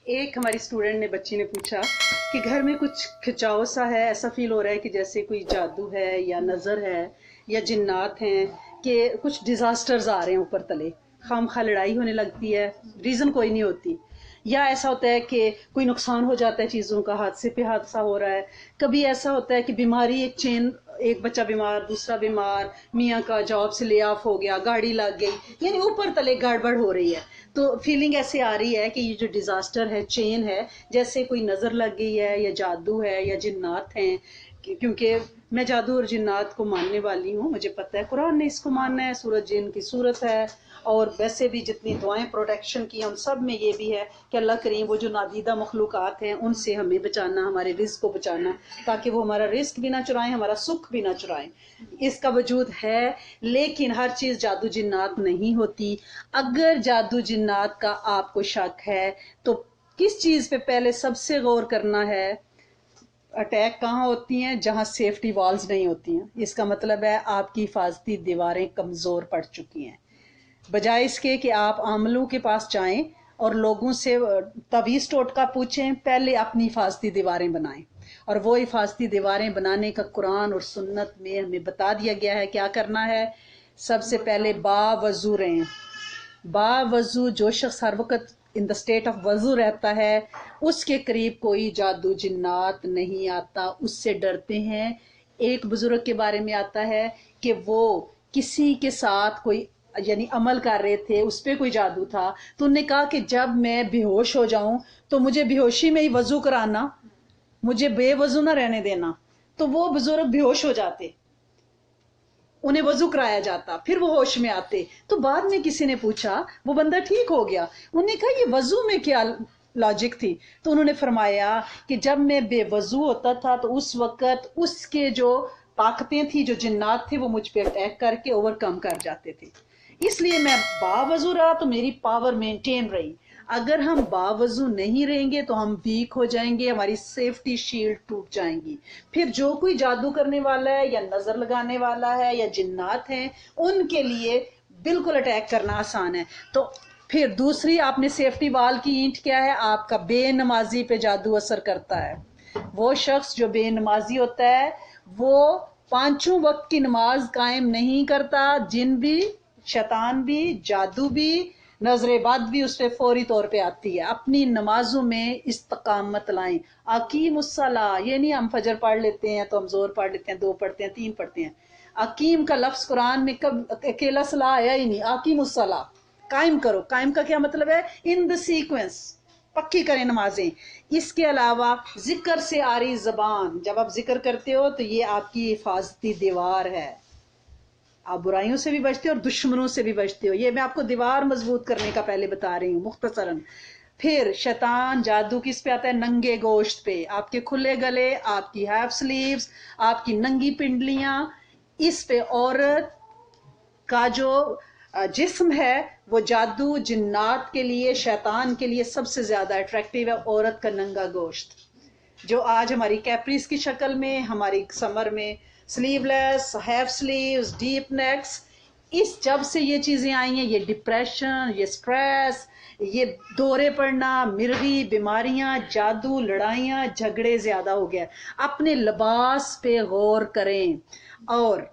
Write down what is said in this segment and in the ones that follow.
एक हमारी स्टूडेंट ने बच्ची ने पूछा कि घर में कुछ खिंचाव सा है, ऐसा फील हो रहा है कि जैसे कोई जादू है या नज़र है या जिन्नात हैं, कि कुछ डिजास्टर्स आ रहे हैं ऊपर तले, खामखा लड़ाई होने लगती है, रीज़न कोई नहीं होती, या ऐसा होता है कि कोई नुकसान हो जाता है चीज़ों का, हादसे पे हादसा हो रहा है। कभी ऐसा होता है कि बीमारी एक चेन, एक बच्चा बीमार, दूसरा बीमार, मियाँ का जॉब से ले ऑफ हो गया, गाड़ी लग गई, यानी ऊपर तले गड़बड़ हो रही है। तो फीलिंग ऐसे आ रही है कि ये जो डिजास्टर है, चेन है, जैसे कोई नजर लग गई है या जादू है या जिन्नात हैं। क्योंकि मैं जादू और जिन्नात को मानने वाली हूँ, मुझे पता है कुरान ने इसको मानना है, सूरज जिन की सूरत है, और वैसे भी जितनी दुआएं प्रोटेक्शन की हम सब में ये भी है कि अल्लाह करीम वो जो नादीदा मखलूक़ात हैं उनसे हमें बचाना, हमारे रिस्क को बचाना, ताकि वो हमारा रिस्क भी ना चुराएं, हमारा सुख भी ना चुराएं। इसका वजूद है, लेकिन हर चीज़ जादू जिन्नात नहीं होती। अगर जादू जिन्नात का आपको शक है तो किस चीज़ पे पहले सबसे गौर करना है? अटैक कहाँ होती हैं? जहाँ सेफ्टी वॉल्स नहीं होती हैं। इसका मतलब है आपकी हिफाजती दीवारें कमज़ोर पड़ चुकी हैं। बजाय इसके कि आप आमलों के पास जाएं और लोगों से तवीज़ टोटका पूछें, पहले अपनी हिफाजती दीवारें बनाएं। और वो हिफाजती दीवारें बनाने का कुरान और सुन्नत में हमें बता दिया गया है क्या करना है। सबसे पहले बावजू रहें। बावजू जो शख्स हर वक्त इन द स्टेट ऑफ वजू रहता है, उसके करीब कोई जादू जिन्नात नहीं आता, उससे डरते हैं। एक बुजुर्ग के बारे में आता है कि वो किसी के साथ कोई यानी अमल कर रहे थे, उस पर कोई जादू था, तो उन्होंने कहा कि जब मैं बेहोश हो जाऊं तो मुझे बेहोशी में ही वजू कराना, मुझे बेवजू ना रहने देना। तो वो बुजुर्ग बेहोश हो जाते, उन्हें वजू कराया जाता, फिर वो होश में आते। तो बाद में किसी ने पूछा, वो बंदा ठीक हो गया, उन्होंने कहा ये वजू में क्या लॉजिक थी? तो उन्होंने फरमाया कि जब मैं बेवजू होता था तो उस वक्त उसके जो ताकतें थी, जो जिन्नात थे, वो मुझ पे अटैक करके ओवरकम कर जाते थे, इसलिए मैं बावजू रहा तो मेरी पावर मेंटेन रही। अगर हम बावजू नहीं रहेंगे तो हम वीक हो जाएंगे, हमारी सेफ्टी शील्ड टूट जाएंगी। फिर जो कोई जादू करने वाला है या नजर लगाने वाला है या जिन्नात हैं, उनके लिए बिल्कुल अटैक करना आसान है। तो फिर दूसरी आपने सेफ्टी वाल की ईंट क्या है? आपका बेनमाजी पे जादू असर करता है। वो शख्स जो बेनमाजी होता है वो पांचों वक्त की नमाज कायम नहीं करता। जिन भी, शैतान भी, जादू भी, नजर बद भी उस पर फौरी तौर पे आती है। अपनी नमाजों में इस्तकामत लाएं। अकीम उस्सला, ये नहीं हम फजर पढ़ लेते हैं तो हम जोर पढ़ लेते हैं, दो पढ़ते हैं, तीन पढ़ते हैं। अकीम का लफ्ज कुरान में कब अकेला सलाह आया ही नहीं। अकीम उस्सला, कायम करो। कायम का क्या मतलब है? इन द सीक्वेंस, पक्की करें नमाजें। इसके अलावा जिक्र से आ रही जबान, जब आप जिक्र करते हो तो ये आपकी हिफाजती दीवार है, आप बुराइयों से भी बचते हो और दुश्मनों से भी बचते हो। ये मैं आपको दीवार मजबूत करने का पहले बता रही हूँ मुख्तसरन। फिर शैतान जादू किस पे आता है? नंगे गोश्त पे, आपके खुले गले, आपकी हाफ स्लीव्स, आपकी नंगी पिंडलियां, इस पे औरत का जो जिस्म है वो जादू जिन्नात के लिए, शैतान के लिए सबसे ज्यादा अट्रैक्टिव है, औरत का नंगा गोश्त, जो आज हमारी कैप्रीज की शक्ल में, हमारी समर में sleeveless, half sleeves, deep next, इस जब से ये चीजें आई हैं, ये डिप्रेशन, ये स्ट्रेस, ये दौरे पड़ना, मिर्गी बीमारियां, जादू, लड़ाइयां, झगड़े ज्यादा हो गया। अपने लिबास पे गौर करें। और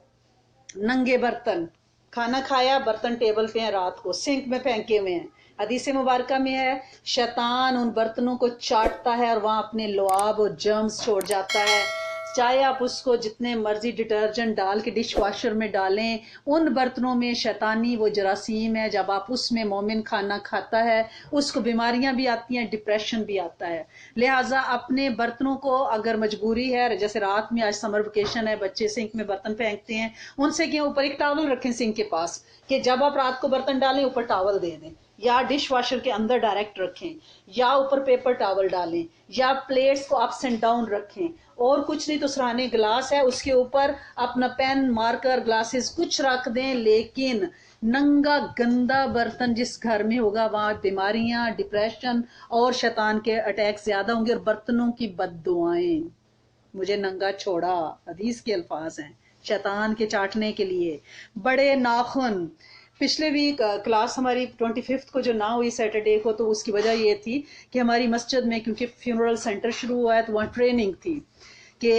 नंगे बर्तन, खाना खाया, बर्तन टेबल पे हैं, रात को सिंक में फेंके हुए हैं। हदीस मुबारक में है शैतान उन बर्तनों को चाटता है और वहां अपने लुआब और जर्म्स छोड़ जाता है। चाहे आप उसको जितने मर्जी डिटर्जेंट डाल के डिश वॉशर में डालें, उन बर्तनों में शैतानी वो जरासीम है। जब आप उसमें मोमिन खाना खाता है, उसको बीमारियां भी आती हैं, डिप्रेशन भी आता है। लिहाजा अपने बर्तनों को, अगर मजबूरी है, जैसे रात में आज समर वेकेशन है, बच्चे सिंक में बर्तन फेंकते हैं, उनसे क्या ऊपर एक टॉवल रखें सिंक के पास, कि जब आप रात को बर्तन डालें ऊपर टॉवल दे दें, या डिश वॉशर के अंदर डायरेक्ट रखें, या ऊपर पेपर टॉवल डालें, या प्लेट्स को अप्स एंड डाउन रखें। और कुछ नहीं तो सराहने ग्लास है, उसके ऊपर अपना पेन, मार्कर, ग्लासेस कुछ रख दें, लेकिन नंगा गंदा बर्तन जिस घर में होगा वहां बीमारियां, डिप्रेशन और शैतान के अटैक ज्यादा होंगे। और बर्तनों की बद्दुआएं, मुझे नंगा छोड़ा, हदीस के अल्फाज हैं, शैतान के चाटने के लिए। बड़े नाखून, पिछले वीक क्लास हमारी 25 को जो ना हुई सैटरडे को, तो उसकी वजह ये थी कि हमारी मस्जिद में क्योंकि फ्यूनरल सेंटर शुरू हुआ है तो वहाँ ट्रेनिंग थी कि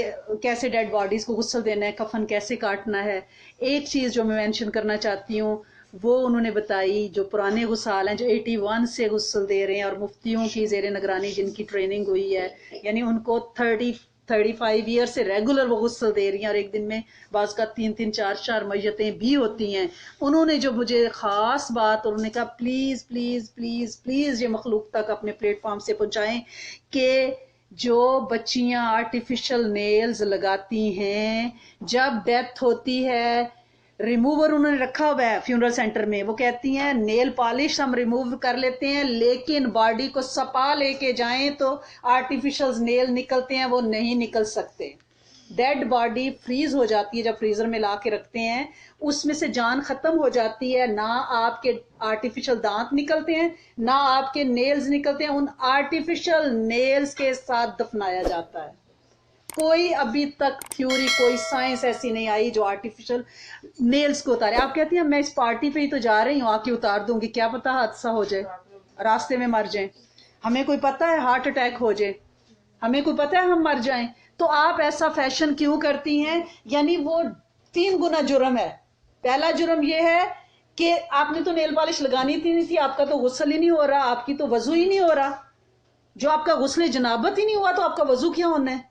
कैसे डेड बॉडीज़ को गुस्ल देना है, कफन कैसे काटना है। एक चीज़ जो मैं मेंशन करना चाहती हूँ वो उन्होंने बताई, जो पुराने गुसाल हैं जो 81 से गुस्ल दे रहे हैं और मुफ्तियों की ज़ेर निगरानी जिनकी ट्रेनिंग हुई है, यानी उनको 35 ईयर से रेगुलर वो गुस्ल दे रही हैं और एक दिन में बाज़ का 3-3 4-4 मैयतें भी होती हैं। उन्होंने जो मुझे ख़ास बात, उन्होंने कहा प्लीज़ प्लीज़ प्लीज़ प्लीज़ ये मखलूक तक अपने प्लेटफॉर्म से पहुँचाएँ कि जो बच्चियां आर्टिफिशियल नेल्स लगाती हैं, जब डेथ होती है, रिमूवर उन्होंने रखा हुआ है फ्यूनरल सेंटर में, वो कहती हैं नेल पॉलिश हम रिमूव कर लेते हैं लेकिन बॉडी को सपा लेके जाएं तो आर्टिफिशियल नेल निकलते हैं, वो नहीं निकल सकते। डेड बॉडी फ्रीज हो जाती है, जब फ्रीजर में ला के रखते हैं उसमें से जान खत्म हो जाती है, ना आपके आर्टिफिशियल दांत निकलते हैं ना आपके नेल्स निकलते हैं, उन आर्टिफिशियल नेल्स के साथ दफनाया जाता है। कोई अभी तक थ्योरी, कोई साइंस ऐसी नहीं आई जो आर्टिफिशियल नेल्स को उतारे। आप कहती हैं मैं इस पार्टी पे ही तो जा रही हूँ, आके उतार दूंगी, क्या पता हादसा हो जाए, रास्ते में मर जाए, हमें कोई पता है हार्ट अटैक हो जाए, हमें कोई पता है हम मर जाएं, तो आप ऐसा फैशन क्यों करती हैं? यानी वो 3 गुना जुर्म है। पहला जुर्म ये है कि आपने तो नेल पॉलिश लगानी थी नहीं थी, आपका तो गुस्ल ही नहीं हो रहा, आपकी तो वजू ही नहीं हो रहा, जो आपका गुस्ल जनाबत ही नहीं हुआ तो आपका वजू क्या होना है।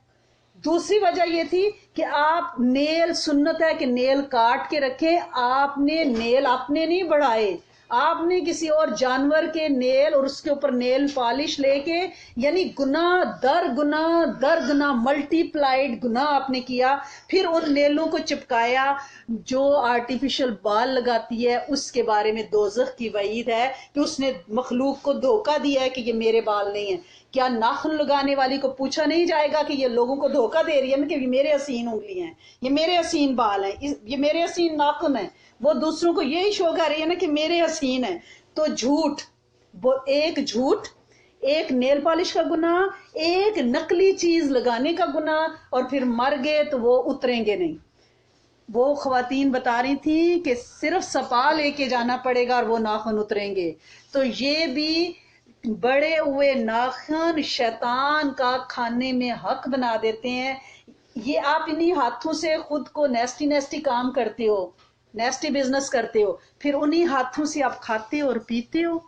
दूसरी वजह ये थी कि आप नेल, सुन्नत है कि नेल काट के रखें, आपने नेल अपने नहीं बढ़ाए, आपने किसी और जानवर के नेल और उसके ऊपर नेल पॉलिश लेके, यानी गुनाह दर गुनाह मल्टीप्लाइड गुनाह आपने किया। फिर उन नेलों को चिपकाया, जो आर्टिफिशियल बाल लगाती है उसके बारे में दोज़ख की वईद है कि उसने मखलूक को धोखा दिया है कि ये मेरे बाल नहीं है। क्या नाखून लगाने वाली को पूछा नहीं जाएगा कि ये लोगों को धोखा दे रही है ना कि ये मेरे हसीन उंगली हैं, ये मेरे हसीन बाल हैं, ये मेरे हसीन नाखून हैं, वो दूसरों को यही शो कर रही है ना कि मेरे हसीन है। तो झूठ, वो एक झूठ, एक नेल पॉलिश का गुनाह, एक नकली चीज लगाने का गुनाह, और फिर मर गए तो वो उतरेंगे नहीं। वो खवातीन बता रही थी कि सिर्फ सपा लेके जाना पड़ेगा और वो नाखून उतरेंगे। तो ये भी बड़े हुए नाखून शैतान का खाने में हक बना देते हैं। ये आप इन्हीं हाथों से खुद को नेस्टी काम करते हो, नेस्टी बिजनेस करते हो, फिर उन्हीं हाथों से आप खाते हो और पीते हो,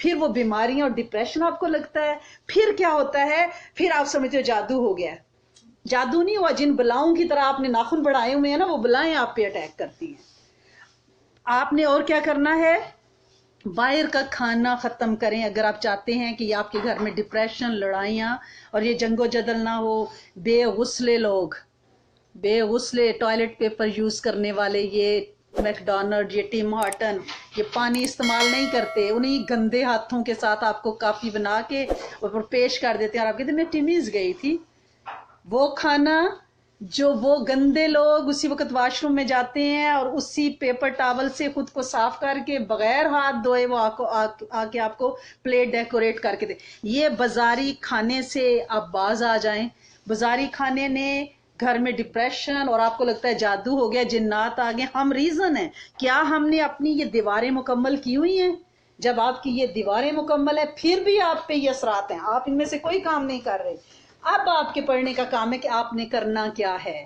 फिर वो बीमारियां और डिप्रेशन आपको लगता है। फिर क्या होता है, फिर आप समझते हो जादू हो गया। जादू नहीं हुआ, जिन बलाओं की तरह आपने नाखून बढ़ाए हुए हैं ना, वो बलाएं आप पे अटैक करती हैं। आपने और क्या करना है, बाहर का खाना खत्म करें अगर आप चाहते हैं कि आपके घर में डिप्रेशन, लड़ाइयाँ और ये जंगो जदल ना हो। बेगुस्ले लोग, बेगुस्ले टॉयलेट पेपर यूज करने वाले, ये मैकडोनल्ड, ये टिम हार्टन, ये पानी इस्तेमाल नहीं करते, उन्हीं गंदे हाथों के साथ आपको काफी बना के और पेश कर देते हैं और आप कहते मैं टिमीज गई थी। वो खाना जो वो गंदे लोग उसी वक्त वॉशरूम में जाते हैं और उसी पेपर टॉवल से खुद को साफ करके बगैर हाथ धोए वो आके आपको प्लेट डेकोरेट करके दे। ये बाजारी खाने से आप बाज आ जाएं। बाजारी खाने ने घर में डिप्रेशन और आपको लगता है जादू हो गया, जिन्नात आ गए। हम रीजन है, क्या हमने अपनी ये दीवारें मुकम्मल की हुई हैं? जब आपकी ये दीवारें मुकम्मल है फिर भी आप पे ये असरात हैं, आप इनमें से कोई काम नहीं कर रहे। अब आपके पढ़ने का काम है कि आपने करना क्या है।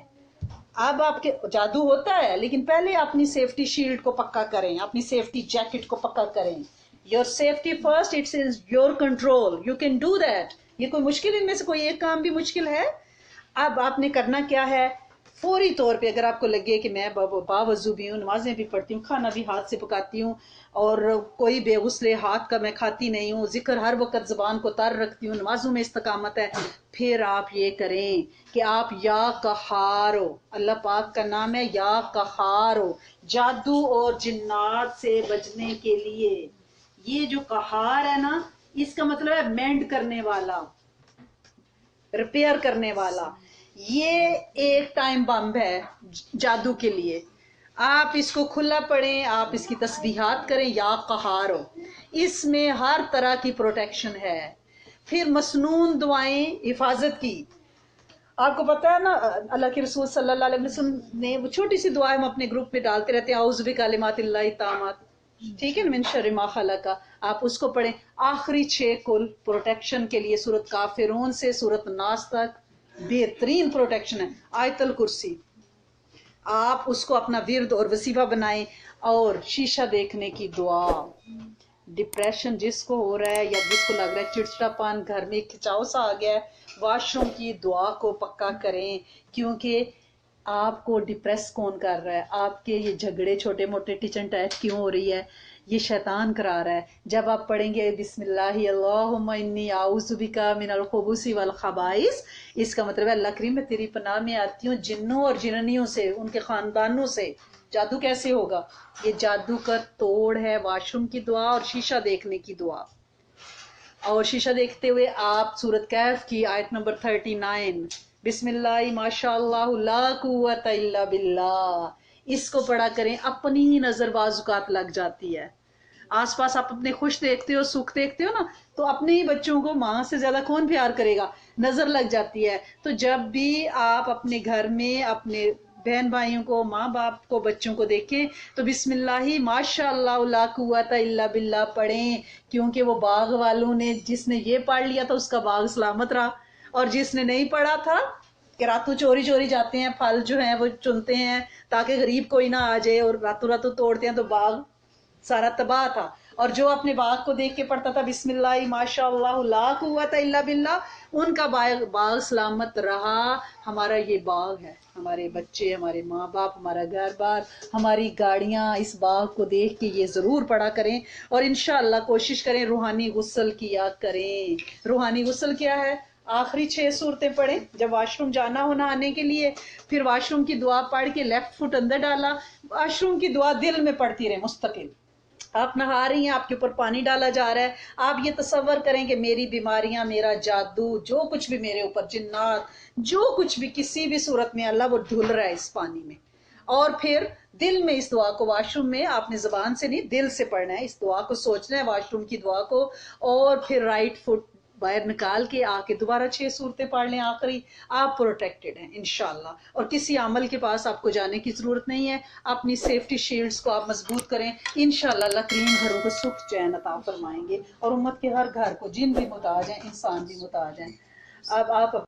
अब आपके जादू होता है, लेकिन पहले अपनी सेफ्टी शील्ड को पक्का करें, अपनी सेफ्टी जैकेट को पक्का करें। Your safety first, it's in your control, you can do that. ये कोई मुश्किल, इनमें से कोई एक काम भी मुश्किल है? अब आपने करना क्या है, फौरी तौर पे अगर आपको लगे कि मैं बावजू भी हूँ, नमाजें भी पढ़ती हूँ, खाना भी हाथ से पकाती हूँ और कोई बेगुसले हाथ का मैं खाती नहीं हूँ, जिक्र हर वक्त ज़बान को तर रखती हूँ, नमाजों में इस्तकामत है, फिर आप ये करें कि आप या कहार हो, अल्लाह पाक का नाम है या कहार हो। जादू और जिन्नात से बचने के लिए ये जो कहार है ना, इसका मतलब है मेंड करने वाला, रिपेयर करने वाला। ये एक टाइम बम है जादू के लिए। आप इसको खुला पढ़ें, आप इसकी तस्बीहात करें, या कहार हो, इसमें हर तरह की प्रोटेक्शन है। फिर मसनून दुआएं हिफाजत की, आपको पता है ना अल्लाह के रसूल सल्लल्लाहु अलैहि वसल्लम ने वो छोटी सी दुआ हम अपने ग्रुप में डालते रहते हैं, औज़ु बिकलिमातिल्लाहि ताम्मात, ٹھیک ہے نا، من شر ما خلق کا آپ اس کو پڑھیں. آخری 6 کل پروٹیکشن کے لیے سورت کافرون سے سورت ناس تک بہترین پروٹیکشن ہے. آیت الکرسی آپ اس کو اپنا ورد اور وظیفہ بنائیں. اور شیشہ دیکھنے کی دعا، ڈپریشن جس کو ہو رہا ہے یا جس کو لگ رہا ہے چڑچڑا پن، گھر میں کھچاؤ سا آ گیا ہے، واش روم کی دعا کو پکا کریں. کیونکہ آپ کو ڈپریس کون کر رہا ہے؟ آپ کے یہ جھگڑے چھوٹے موٹے ٹچن ٹیٹ کیوں ہو رہی ہے؟ یہ شیطان کرا رہا ہے. جب آپ پڑھیں گے بسم اللہ اللہم انی اعوذ بک من الخبث والخبائث، اس کا مطلب ہے اللہ کریم میں تیری پناہ میں آتی ہوں جنوں اور جننیوں سے، ان کے خاندانوں سے. جادو کیسے ہوگا؟ یہ جادو کا توڑ ہے واش روم کی دعا اور شیشہ دیکھنے کی دعا. اور شیشہ دیکھتے ہوئے آپ سورت کہف کی آیت نمبر 39 بسم اللہ ماشاء اللہ لا قوت الا باللہ، اس کو پڑھا کریں. اپنی نظر بعض اوقات لگ جاتی ہے، آس پاس آپ اپنے خوش دیکھتے ہو، سکھ دیکھتے ہو نا، تو اپنے ہی بچوں کو ماں سے زیادہ کون پیار کرے گا؟ نظر لگ جاتی ہے. تو جب بھی آپ اپنے گھر میں اپنے بہن بھائیوں کو، ماں باپ کو، بچوں کو دیکھیں تو بسم اللہ ماشاء اللہ لا قوت الا باللہ پڑھیں. کیونکہ وہ باغ والوں نے، جس نے یہ پڑھ لیا تھا اس کا باغ سلامت رہا، اور جس نے نہیں پڑھا تھا کہ راتوں چوری چوری جاتے ہیں، پھل جو ہیں وہ چنتے ہیں تاکہ غریب کوئی نہ آ جائے، اور راتوں راتوں توڑتے ہیں تو باغ سارا تباہ تھا. اور جو اپنے باغ کو دیکھ کے پڑھتا تھا بسم اللہ ماشاء اللہ لا قوت الا باللہ، ان کا باغ سلامت رہا. ہمارا یہ باغ ہے، ہمارے بچے، ہمارے ماں باپ، ہمارا گھر بار، ہماری گاڑیاں اس باغ کو دیکھ کے یہ ضرور پڑھا کریں. اور انشاءاللہ کوشش کریں روحانی غسل کیا کریں. روحانی غسل کیا ہے؟ آخری 6 صورتیں پڑھیں جب واش روم جانا ہونا آنے کے لیے، پھر واش روم کی دعا پڑھ کے لیفٹ فٹ اندر ڈالا. واش روم کی دعا دل میں پڑھتی رہے مستقل. آپ نہا رہی ہیں، آپ کے اوپر پانی ڈالا جا رہا ہے، آپ یہ تصور کریں کہ میری بیماریاں، میرا جادو، جو کچھ بھی میرے اوپر، جنات، جو کچھ بھی کسی بھی صورت میں اللہ وہ دھل رہا ہے اس پانی میں. اور پھر دل میں اس دعا کو، واش روم میں آپ نے زبان سے نہیں دل سے پڑھنا ہے، اس دعا کو سوچنا ہے، واش روم کی دعا کو. اور پھر رائٹ فٹ باہر نکال کے آ کے دوبارہ 6 صورتیں پڑھ لیں آخری. آپ پروٹیکٹڈ ہیں انشاءاللہ، اور کسی عمل کے پاس آپ کو جانے کی ضرورت نہیں ہے. اپنی سیفٹی شیلڈز کو آپ مضبوط کریں. انشاءاللہ اللہ کریم گھروں کو سکھ چین عطا فرمائیں گے، اور امت کے ہر گھر کو، جن بھی محتاج ہیں، انسان بھی محتاج ہیں. اب آپ